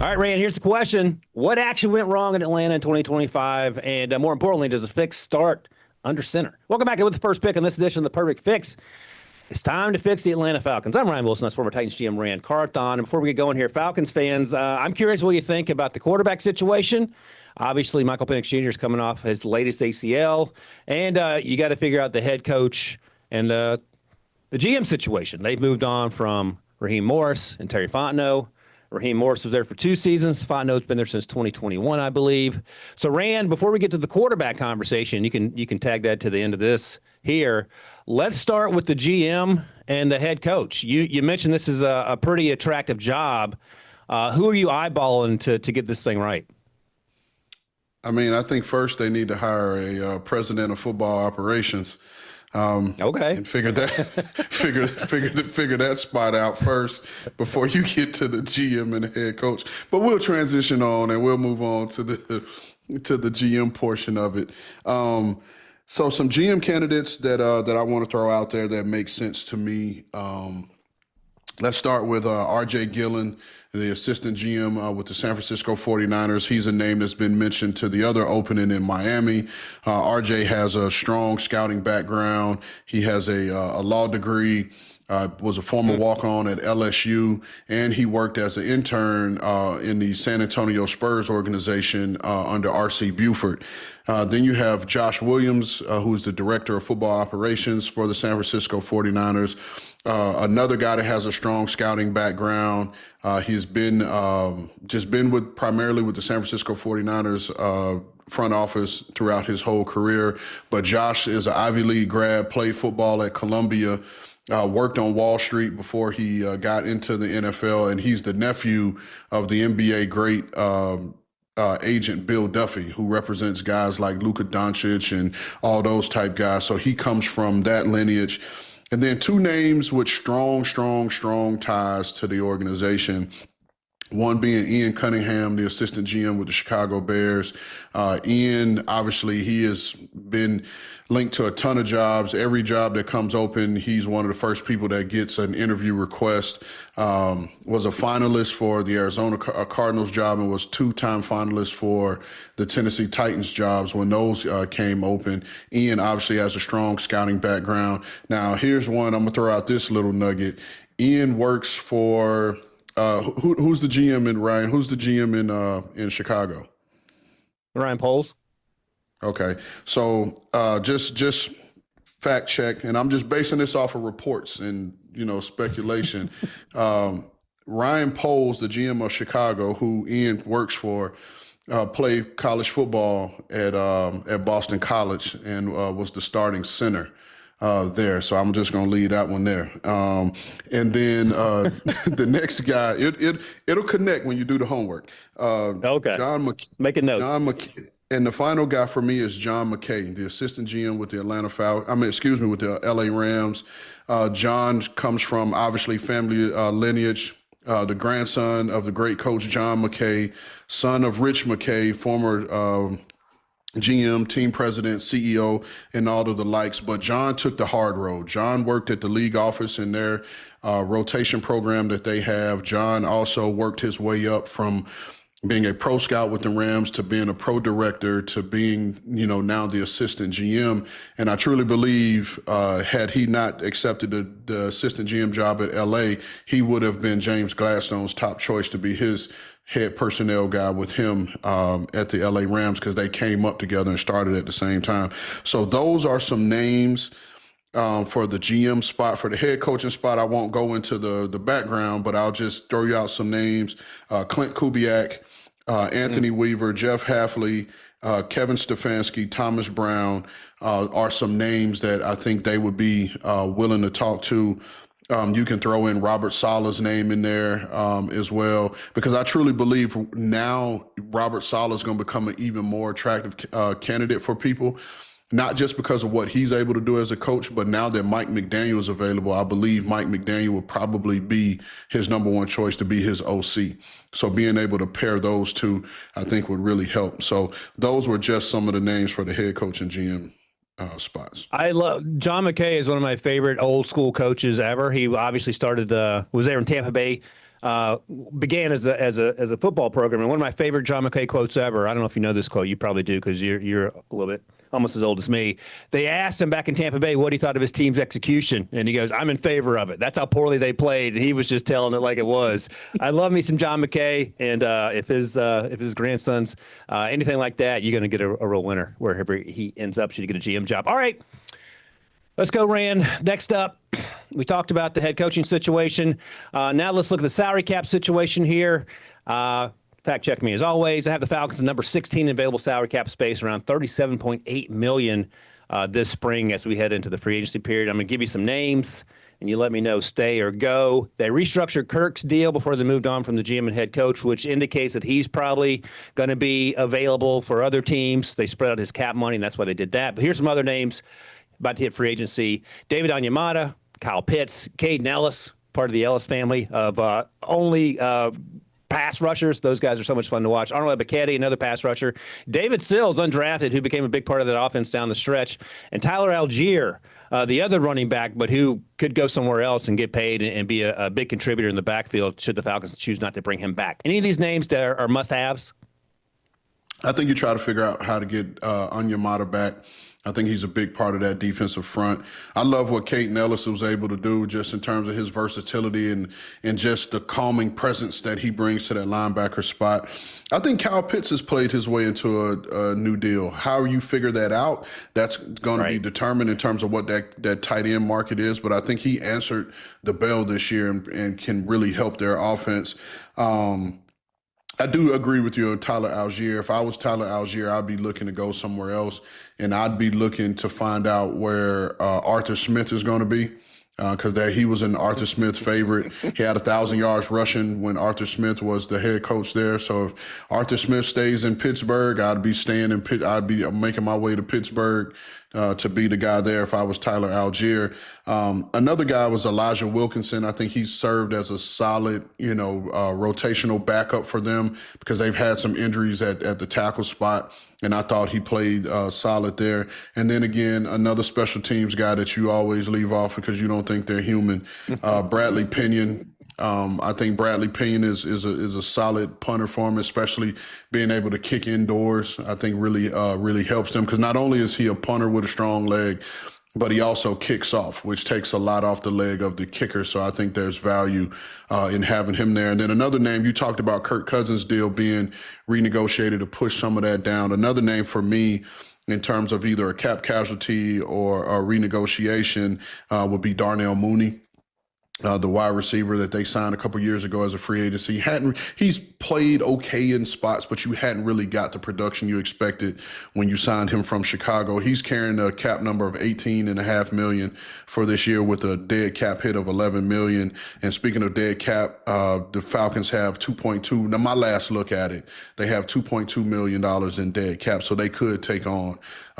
All right, Rand, here's the question. What action went wrong in Atlanta in 2025? And more importantly, does the fix start under center? Welcome back to with the first pick on this edition of The Perfect Fix. It's time to fix the Atlanta Falcons. I'm Ryan Wilson. That's former Titans GM Rand Carthon. And before we get going here, Falcons fans, I'm curious what you think about the quarterback situation. Obviously, Michael Penix Jr. is coming off his latest ACL. And you got to figure out the head coach and the GM situation. They've moved on from Raheem Morris and Terry Fontenot. Raheem Morris was there for 2 seasons. Fontenot's been there since 2021, I believe. So, Rand, before we get to the quarterback conversation, you can tag that to the end of this here. Let's start with the GM and the head coach. You mentioned this is a pretty attractive job. Who are you eyeballing to get this thing right? I mean, I think first they need to hire a president of football operations. Okay. And figure that spot out first before you get to the GM and the head coach. But we'll transition on and we'll move on to the GM portion of it. So some GM candidates that I want to throw out there that make sense to me. Let's start with R.J. Gillen, the assistant GM with the San Francisco 49ers. He's a name that's been mentioned to the other opening in Miami. R.J. has a strong scouting background. He has a law degree, was a former walk-on at LSU, and he worked as an intern in the San Antonio Spurs organization under R.C. Buford. Then you have Josh Williams, who's the director of football operations for the San Francisco 49ers. Another guy that has a strong scouting background. He's been primarily with the San Francisco 49ers front office throughout his whole career. But Josh is an Ivy League grad, played football at Columbia, worked on Wall Street before he got into the NFL, and he's the nephew of the NBA great agent Bill Duffy, who represents guys like Luka Doncic and all those type guys. So he comes from that lineage. And then 2 names with strong ties to the organization. One being Ian Cunningham, the assistant GM with the Chicago Bears. Ian, obviously, he has been linked to a ton of jobs. Every job that comes open, he's one of the first people that gets an interview request. Was a finalist for the Arizona Cardinals job and was 2-time finalist for the Tennessee Titans jobs when those came open. Ian obviously has a strong scouting background. Now, here's one. I'm going to throw out this little nugget. Ian works for... who's the GM in Ryan? Who's the GM in Chicago? Ryan Poles. Okay, so just fact check, and I'm just basing this off of reports and speculation. Ryan Poles, the GM of Chicago, who Ian works for, played college football at Boston College and was the starting center there. So I'm just going to leave that one there. And then the next guy, it'll connect when you do the homework. Okay. Making notes. And the final guy for me is John McKay, the assistant GM with the with the LA Rams. John comes from obviously family lineage. The grandson of the great coach John McKay, son of Rich McKay, former GM, team president, CEO, and all of the likes. But John took the hard road. John worked at the league office in their rotation program that they have. John also worked his way up from being a pro scout with the Rams to being a pro director to being, now the assistant GM. And I truly believe had he not accepted the assistant GM job at LA, he would have been James Gladstone's top choice to be his head personnel guy with him at the LA Rams, because they came up together and started at the same time. So those are some names for the GM spot. For the head coaching spot, I won't go into the background, but I'll just throw you out some names. Clint Kubiak, Anthony Weaver, Jeff Hafley, Kevin Stefanski, Thomas Brown are some names that I think they would be willing to talk to. You can throw in Robert Saleh's name in there as well, because I truly believe now Robert Saleh is going to become an even more attractive candidate for people. Not just because of what he's able to do as a coach, but now that Mike McDaniel is available, I believe Mike McDaniel will probably be his number one choice to be his OC. So being able to pair those two, I think would really help. So those were just some of the names for the head coach and GM spots. I love John McKay is one of my favorite old school coaches ever. He obviously started was there in Tampa Bay began as a football program. And one of my favorite John McKay quotes ever. I don't know if you know this quote. You probably do because you're a little bit almost as old as me. They asked him back in Tampa Bay what he thought of his team's execution, and he goes, "I'm in favor of it." That's how poorly they played, and he was just telling it like it was. I love me some John McKay, and if his grandson's anything like that, you're going to get a real winner wherever he ends up. Should he get a GM job? All right. Let's go, Rand. Next up, we talked about the head coaching situation. Now let's look at the salary cap situation here. Fact check me as always. I have the Falcons at number 16 available salary cap space, around $37.8 million this spring as we head into the free agency period. I'm going to give you some names, and you let me know stay or go. They restructured Kirk's deal before they moved on from the GM and head coach, which indicates that he's probably going to be available for other teams. They spread out his cap money, and that's why they did that. But here's some other names about to hit free agency: David Onyemata, Kyle Pitts, Caden Ellis, part of the Ellis family of only pass rushers. Those guys are so much fun to watch. Arnold Ebiketie, another pass rusher. David Sills, undrafted, who became a big part of that offense down the stretch. And Tyler Algier, the other running back, but who could go somewhere else and get paid and be a big contributor in the backfield should the Falcons choose not to bring him back. Any of these names that are must-haves? I think you try to figure out how to get Onyemata back. I think he's a big part of that defensive front. I love what Caden Ellis was able to do just in terms of his versatility and just the calming presence that he brings to that linebacker spot. I think Kyle Pitts has played his way into a new deal. How you figure that out, that's going to be determined in terms of what that tight end market is. But I think he answered the bell this year and can really help their offense. I do agree with you on Tyler Algier. If I was Tyler Algier, I'd be looking to go somewhere else, and I'd be looking to find out where Arthur Smith is going to be, because he was an Arthur Smith favorite. He had 1,000 yards rushing when Arthur Smith was the head coach there. So if Arthur Smith stays in Pittsburgh, I'd be staying in I'd be making my way to Pittsburgh to be the guy there if I was Tyler Algier. Another guy was Elijah Wilkinson. I think he's served as a solid, rotational backup for them because they've had some injuries at the tackle spot, and I thought he played solid there. And then again, another special teams guy that you always leave off because you don't think they're human, Bradley Pinion. I think Bradley Pinion is a solid punter for him, especially being able to kick indoors. I think really helps them because not only is he a punter with a strong leg, but he also kicks off, which takes a lot off the leg of the kicker. So I think there's value in having him there. And then another name, you talked about Kirk Cousins' deal being renegotiated to push some of that down. Another name for me in terms of either a cap casualty or a renegotiation would be Darnell Mooney. The wide receiver that they signed a couple years ago as a free agency. He's played okay in spots, but you hadn't really got the production you expected when you signed him from Chicago. He's carrying a cap number of $18.5 million for this year with a dead cap hit of $11 million. And speaking of dead cap, the Falcons have 2.2. Now, my last look at it, they have $2.2 million in dead cap, so they could take on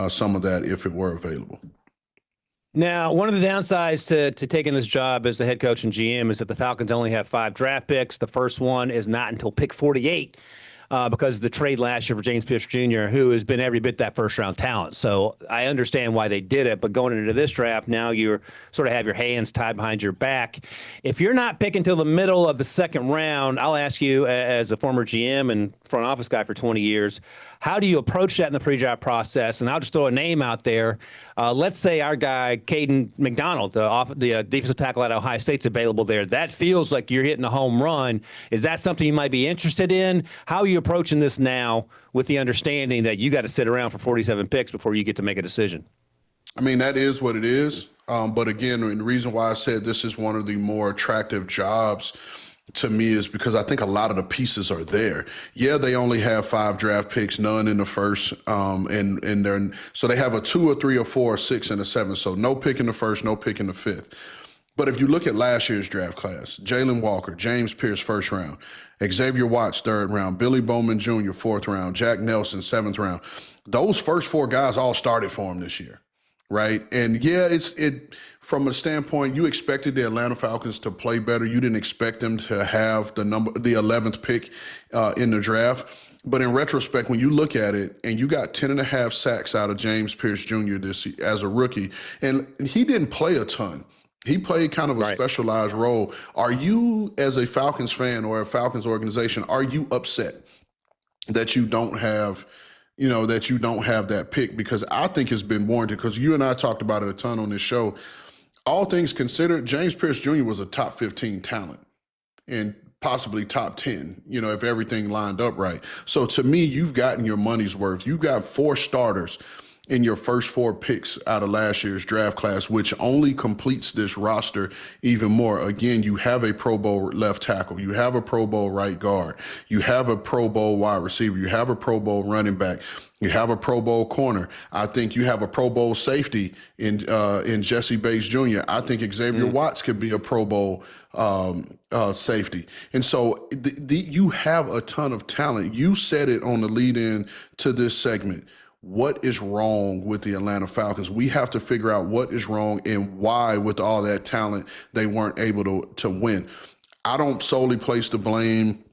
some of that if it were available. Now, one of the downsides to taking this job as the head coach and GM is that the Falcons only have 5 draft picks. The first one is not until pick 48 because of the trade last year for James Pierce Jr., who has been every bit that first-round talent. So I understand why they did it, but going into this draft, now you're sort of have your hands tied behind your back. If you're not picking till the middle of the second round, I'll ask you as a former GM and front office guy for 20 years, how do you approach that in the pre-draft process? And I'll just throw a name out there. Let's say our guy, Caden McDonald, the defensive tackle at Ohio State's available there. That feels like you're hitting a home run. Is that something you might be interested in? How are you approaching this now with the understanding that you got to sit around for 47 picks before you get to make a decision? I mean, that is what it is. But again, and the reason why I said this is one of the more attractive jobs to me is because I think a lot of the pieces are there. Yeah, they only have 5 draft picks, none in the first, and so they have a 2, a 3, a 4, a 6, and a 7. So no pick in the first, no pick in the 5th. But if you look at last year's draft class, Jalen Walker, James Pierce, 1st round, Xavier Watts, 3rd round, Billy Bowman Jr., 4th round, Jack Nelson, 7th round. Those first 4 guys all started for him this year, right? And yeah, it from a standpoint, you expected the Atlanta Falcons to play better. You didn't expect them to have the 11th pick in the draft. But in retrospect, when you look at it, and you got 10.5 sacks out of James Pierce Jr. as a rookie, and he didn't play a ton He played kind of a Right. specialized role. Are you, as a Falcons fan or a Falcons organization, are you upset that you don't have, that you don't have that pick? Because I think it's been warranted, because you and I talked about it a ton on this show. All things considered, James Pierce Jr. was a top 15 talent and possibly top 10, if everything lined up right. So to me, you've gotten your money's worth. You've got 4 starters in your first 4 picks out of last year's draft class, which only completes this roster even more. Again, you have a Pro Bowl left tackle. You have a Pro Bowl right guard. You have a Pro Bowl wide receiver. You have a Pro Bowl running back. You have a Pro Bowl corner. I think you have a Pro Bowl safety in Jesse Bates Jr. I think Xavier Watts could be a Pro Bowl safety. And so you have a ton of talent. You said it on the lead in to this segment. What is wrong with the Atlanta Falcons? We have to figure out what is wrong and why, with all that talent, they weren't able to win. I don't solely place the blame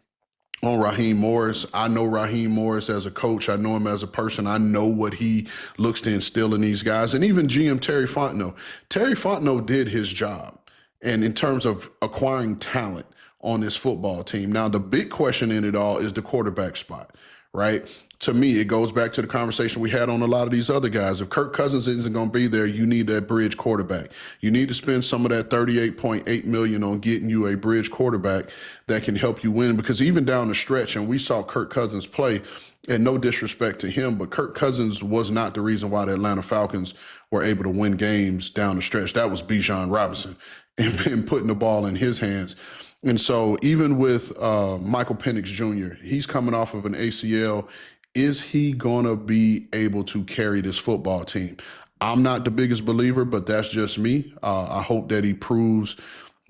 on Raheem Morris. I know Raheem Morris as a coach. I know him as a person. I know what he looks to instill in these guys. And even GM Terry Fontenot. Terry Fontenot did his job, and in terms of acquiring talent on this football team. Now, the big question in it all is the quarterback spot, right? To me, it goes back to the conversation we had on a lot of these other guys. If Kirk Cousins isn't going to be there, you need that bridge quarterback. You need to spend some of that $38.8 million on getting you a bridge quarterback that can help you win. Because even down the stretch, and we saw Kirk Cousins play, and no disrespect to him, but Kirk Cousins was not the reason why the Atlanta Falcons were able to win games down the stretch. That was Bijan Robinson and putting the ball in his hands. And so even with Michael Penix Jr., he's coming off of an ACL. Is he going to be able to carry this football team? I'm not the biggest believer, but that's just me. I hope that he proves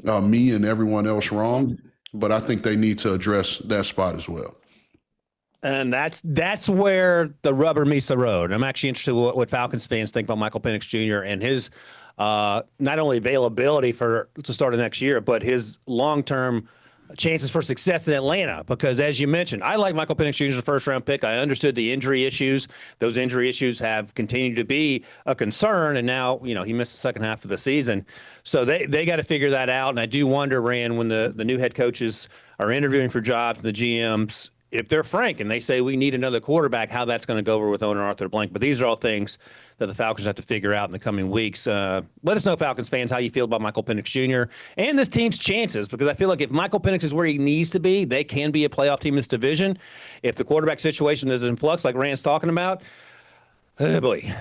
me and everyone else wrong, but I think they need to address that spot as well. And that's where the rubber meets the road. I'm actually interested in what Falcons fans think about Michael Penix Jr. and his not only availability to start of next year, but his long-term chances for success in Atlanta. Because as you mentioned, I like Michael Penix Jr. as a first-round pick. I understood the injury issues. Those injury issues have continued to be a concern, and now he missed the second half of the season. So they got to figure that out. And I do wonder, Rand, when the new head coaches are interviewing for jobs, the GMs, if they're frank and they say we need another quarterback, how that's going to go over with owner Arthur Blank. But these are all things that the Falcons have to figure out in the coming weeks. Let us know, Falcons fans, how you feel about Michael Penix Jr. and this team's chances, because I feel like if Michael Penix is where he needs to be, they can be a playoff team in this division. If the quarterback situation is in flux, like Rand's talking about, oh boy,